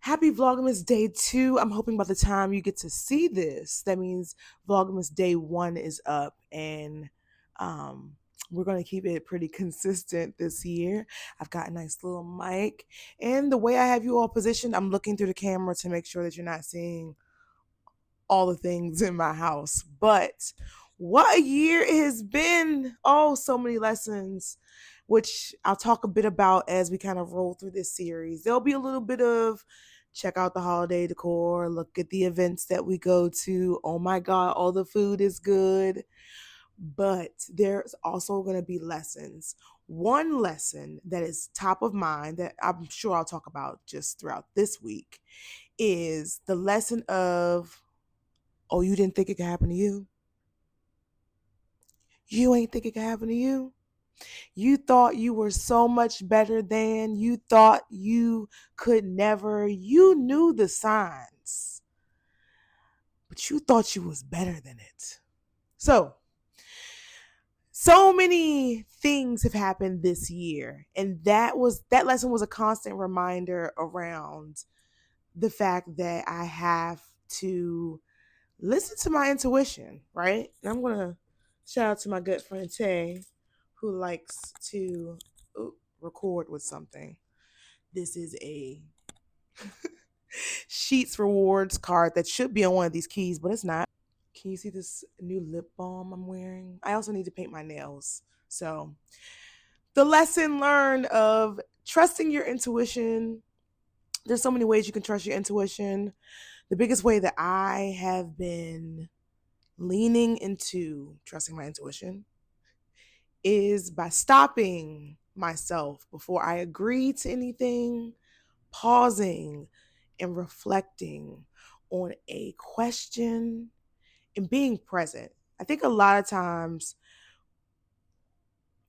Happy Vlogmas Day 2. I'm hoping by the time you get to see this, that means Vlogmas Day 1 is up, and we're going to keep it pretty consistent this year. I've got a nice little mic, and the way I have you all positioned, I'm looking through the camera to make sure that you're not seeing all the things in my house. But what a year it has been. Oh, so many lessons, which I'll talk a bit about as we kind of roll through this series. There'll be a little bit of check out the holiday decor, look at the events that we go to. Oh my God, all the food is good. But there's also going to be lessons. One lesson that is top of mind that I'm sure I'll talk about just throughout this week is the lesson of, oh, you didn't think it could happen to you? You ain't think it could happen to you? You thought you were so much better than, you thought you could never, you knew the signs, but you thought you was better than it. So many things have happened this year, and that lesson was a constant reminder around the fact that I have to listen to my intuition, right? And I'm going to shout out to my good friend Tay, who likes to record with something. This is a Sheets Rewards card that should be on one of these keys, but it's not. Can you see this new lip balm I'm wearing? I also need to paint my nails. So the lesson learned of trusting your intuition. There's so many ways you can trust your intuition. The biggest way that I have been leaning into trusting my intuition is by stopping myself before I agree to anything, pausing and reflecting on a question and being present. I think a lot of times,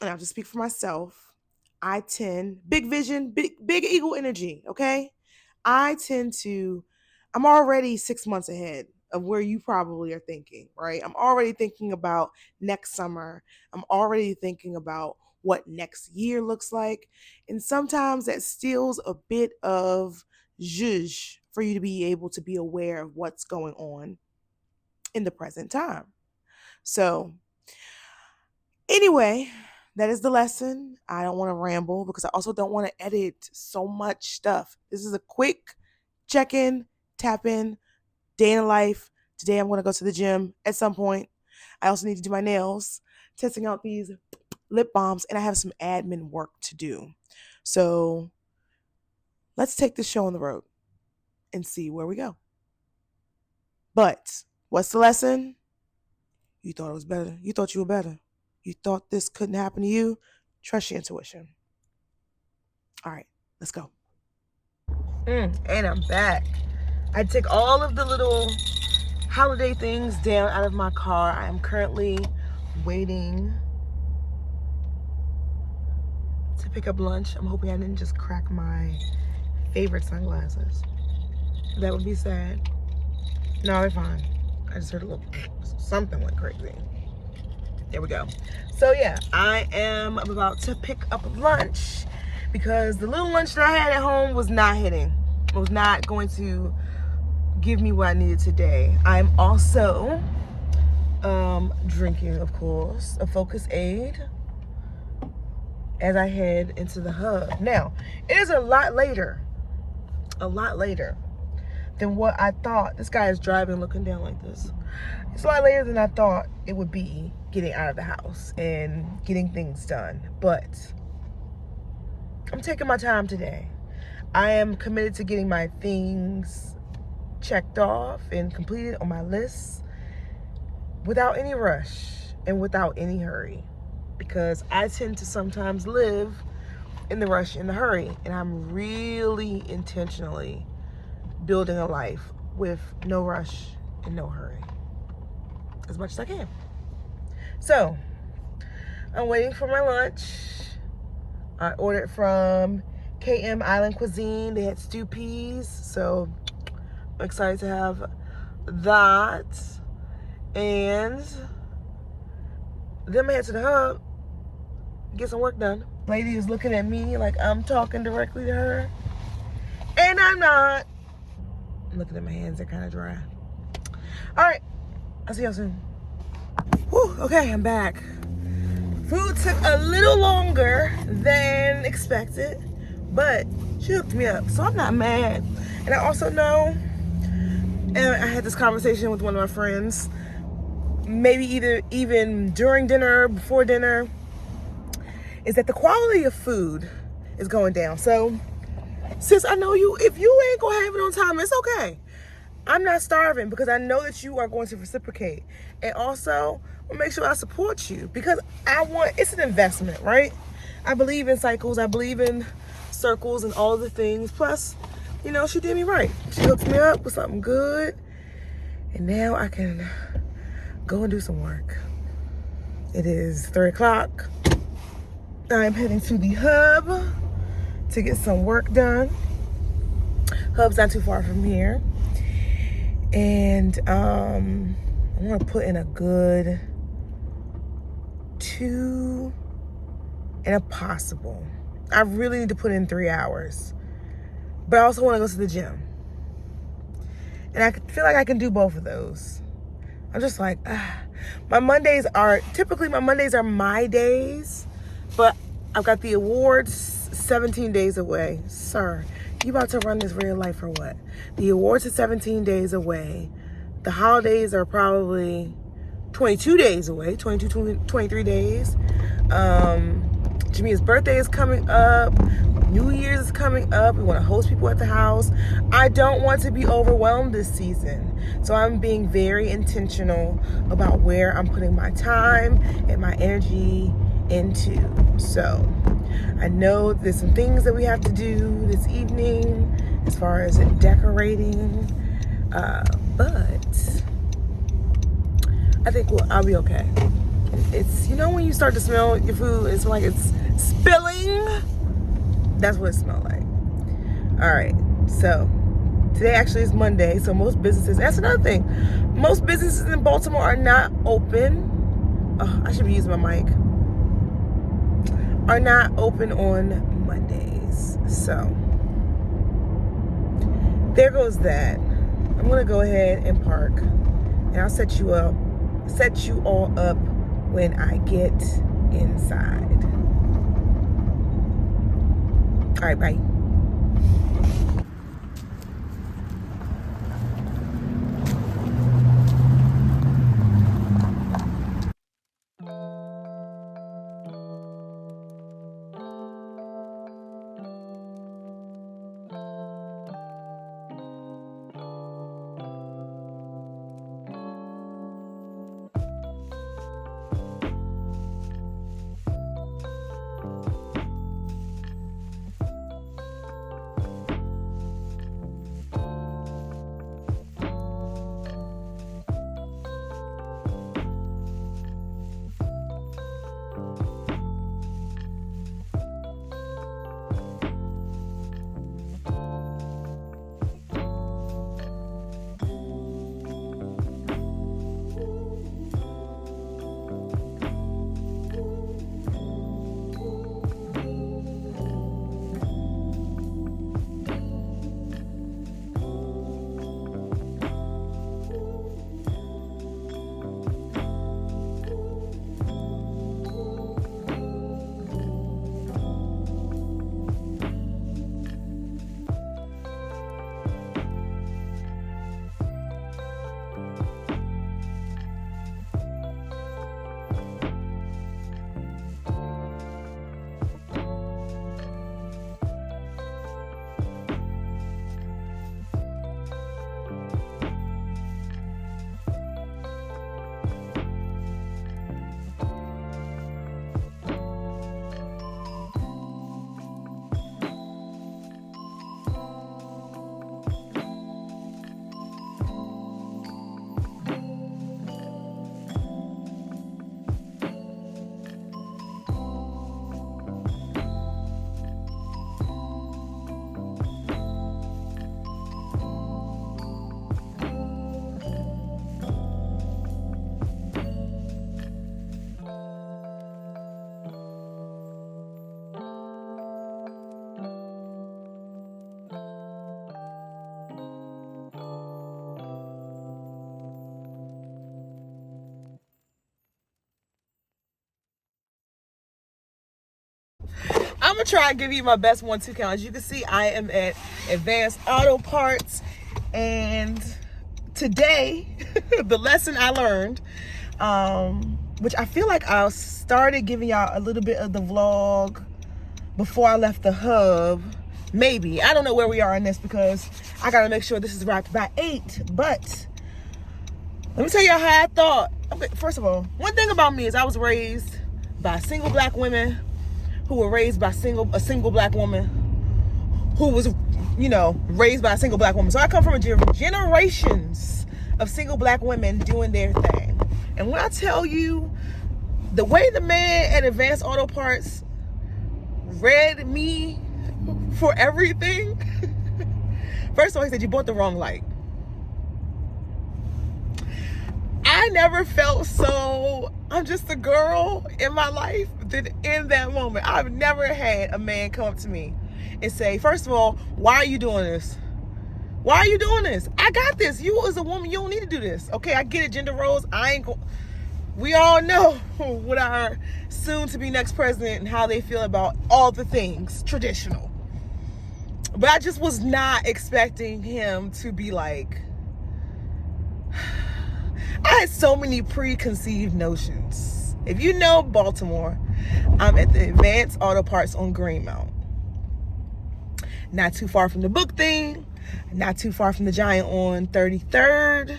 and I'll just speak for myself, I tend, big vision, big eagle energy, okay? I'm already 6 months ahead of where you probably are thinking, right? I'm already thinking about next summer. I'm already thinking about what next year looks like. And sometimes that steals a bit of zhuzh for you to be able to be aware of what's going on in the present time. So, anyway, that is the lesson. I don't want to ramble because I also don't want to edit so much stuff. This is a quick check in, tap in, day in life. Today I'm going to go to the gym at some point. I also need to do my nails, testing out these lip balms, and I have some admin work to do. So let's take this show on the road and see where we go. But what's the lesson? You thought it was better. You thought you were better. You thought this couldn't happen to you. Trust your intuition. All right, let's go. And I'm back. I took all of the little holiday things down out of my car. I am currently waiting to pick up lunch. I'm hoping I didn't just crack my favorite sunglasses. That would be sad. No, they're fine. I just heard a little something went crazy. There we go. So yeah, I am about to pick up lunch because the little lunch that I had at home was not hitting. It was not going to give me what I needed today. I'm also drinking, of course, a Focus Aid as I head into the hub. Now, it is a lot later than what I thought. This guy is driving looking down like this. It's a lot later than I thought it would be getting out of the house and getting things done. But I'm taking my time today. I am committed to getting my things checked off and completed on my list without any rush and without any hurry, because I tend to sometimes live in the rush and the hurry, and I'm really intentionally building a life with no rush and no hurry as much as I can. So I'm waiting for my lunch. I ordered from KM Island Cuisine. They had stew peas, so I'm excited to have that. And then I head to the hub, get some work done. Lady is looking at me like I'm talking directly to her, and I'm not. I'm looking at my hands, they're kind of dry. All right, I'll see y'all soon. Whew, okay, I'm back. Food took a little longer than expected, but she hooked me up, so I'm not mad. And I also know, and I had this conversation with one of my friends, maybe even during dinner, before dinner, is that the quality of food is going down. So, sis, I know you, if you ain't gonna have it on time, it's okay. I'm not starving because I know that you are going to reciprocate. And also, I'll make sure I support you because it's an investment, right? I believe in cycles. I believe in circles and all the things. Plus, you know, she did me right. She hooked me up with something good. And now I can go and do some work. It is 3 o'clock. I'm heading to the hub to get some work done. Hub's not too far from here. And I want to put in a good 2 and a possible. I really need to put in 3 hours. But I also want to go to the gym. And I feel like I can do both of those. I'm just like, my Mondays are my days. But I've got the awards 17 days away. Sir, you about to run this real life or what? The awards are 17 days away. The holidays are probably 22 days away, 23 days. Jamia's birthday is coming up. New Year's is coming up. We want to host people at the house. I don't want to be overwhelmed this season. So I'm being very intentional about where I'm putting my time and my energy into. So I know there's some things that we have to do this evening as far as decorating, but I think I'll be okay. It's, you know, when you start to smell your food, it's like it's spilling. That's what it smells like. All right, so today actually is Monday, so most businesses, that's another thing. Most businesses in Baltimore are not open. Oh, I should be using my mic. Are not open on Mondays. So there goes that. I'm gonna go ahead and park, and I'll set you all up when I get inside. All right, bye. gonna try and give you my best 1-2 count. As you can see, I am at Advanced Auto Parts, and today the lesson I learned, which I feel like I started giving y'all a little bit of the vlog before I left the hub. Maybe, I don't know where we are in this because I gotta make sure this is wrapped by 8. But let me tell y'all how I thought. Okay, first of all, one thing about me is I was raised by single black women who were raised by a single black woman who was, you know, raised by a single black woman. So I come from generations of single black women doing their thing. And when I tell you the way the man at Advanced Auto Parts read me for everything, first of all, he said, you bought the wrong light. I never felt so, I'm just a girl in my life that in that moment. I've never had a man come up to me and say, first of all, why are you doing this? Why are you doing this? I got this. You as a woman, you don't need to do this. Okay, I get it, gender roles. We all know what our soon-to-be next president and how they feel about all the things traditional. But I just was not expecting him to be like, I had so many preconceived notions. If you know Baltimore, I'm at the Advanced Auto Parts on Greenmount. Not too far from the book thing, not too far from the Giant on 33rd.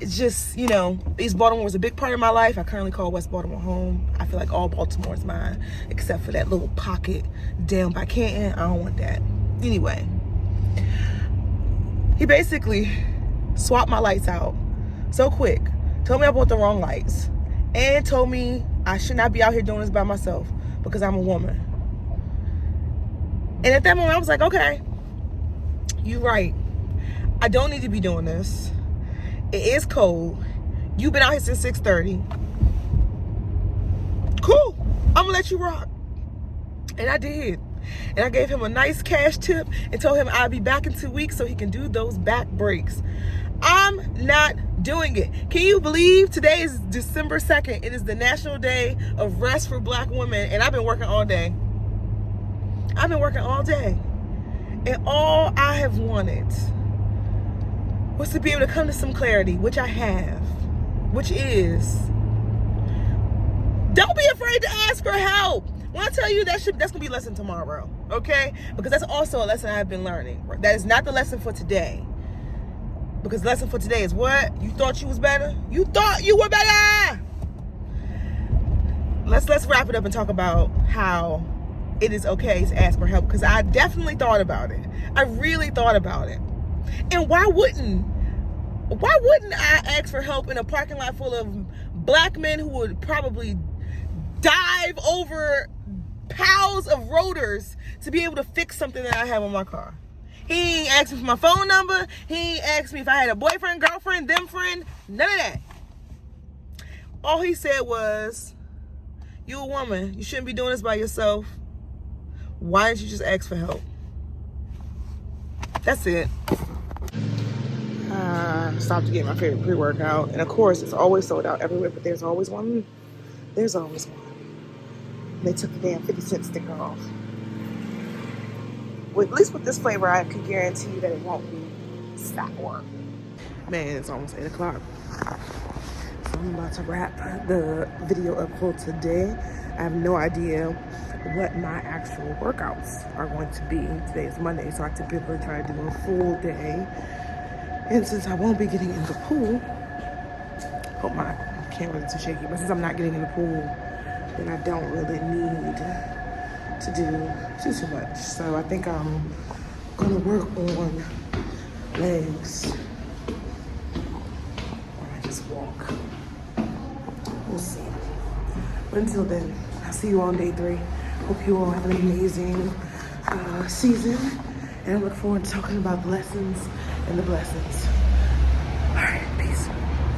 It's just, you know, East Baltimore was a big part of my life. I currently call West Baltimore home. I feel like all Baltimore is mine, except for that little pocket down by Canton. I don't want that. Anyway, he basically swapped my lights out so quick, told me I bought the wrong lights, and told me I should not be out here doing this by myself because I'm a woman. And at that moment, I was like, okay, you're right. I don't need to be doing this. It is cold. You've been out here since 6:30. Cool. I'm gonna let you rock. And I did. And I gave him a nice cash tip and told him I'd be back in 2 weeks so he can do those back breaks. I'm not doing it. Can you believe today is December 2nd? It is the National Day of Rest for Black Women, and I've been working all day. I've been working all day. And all I have wanted was to be able to come to some clarity, which I have, which is, don't be afraid to ask for help. When I tell you that's gonna be a lesson tomorrow, okay? Because that's also a lesson I've been learning. That is not the lesson for today. Because the lesson for today is what? You thought you was better? You thought you were better! Let's wrap it up and talk about how it is okay to ask for help. Because I definitely thought about it. I really thought about it. And why wouldn't I ask for help in a parking lot full of black men who would probably dive over piles of rotors to be able to fix something that I have on my car? He ain't asked me for my phone number. He ain't asked me if I had a boyfriend, girlfriend, them friend, none of that. All he said was, you a woman, you shouldn't be doing this by yourself. Why didn't you just ask for help? That's it. Stopped to get my favorite pre-workout. And of course, it's always sold out everywhere, but there's always one. There's always one. And they took the damn 50-cent sticker off. At least with this flavor, I can guarantee you that it won't be sour. Man, it's almost 8 o'clock. So I'm about to wrap the video up for today. I have no idea what my actual workouts are going to be. Today is Monday, so I typically try to do a full day. And since I won't be getting in the pool, hope my camera isn't too shaky, but since I'm not getting in the pool, then I don't really need to do too much. So I think I'm gonna work on legs or I just walk. We'll see. But until then, I'll see you on day 3. Hope you all have an amazing season, and I look forward to talking about the lessons and the blessings.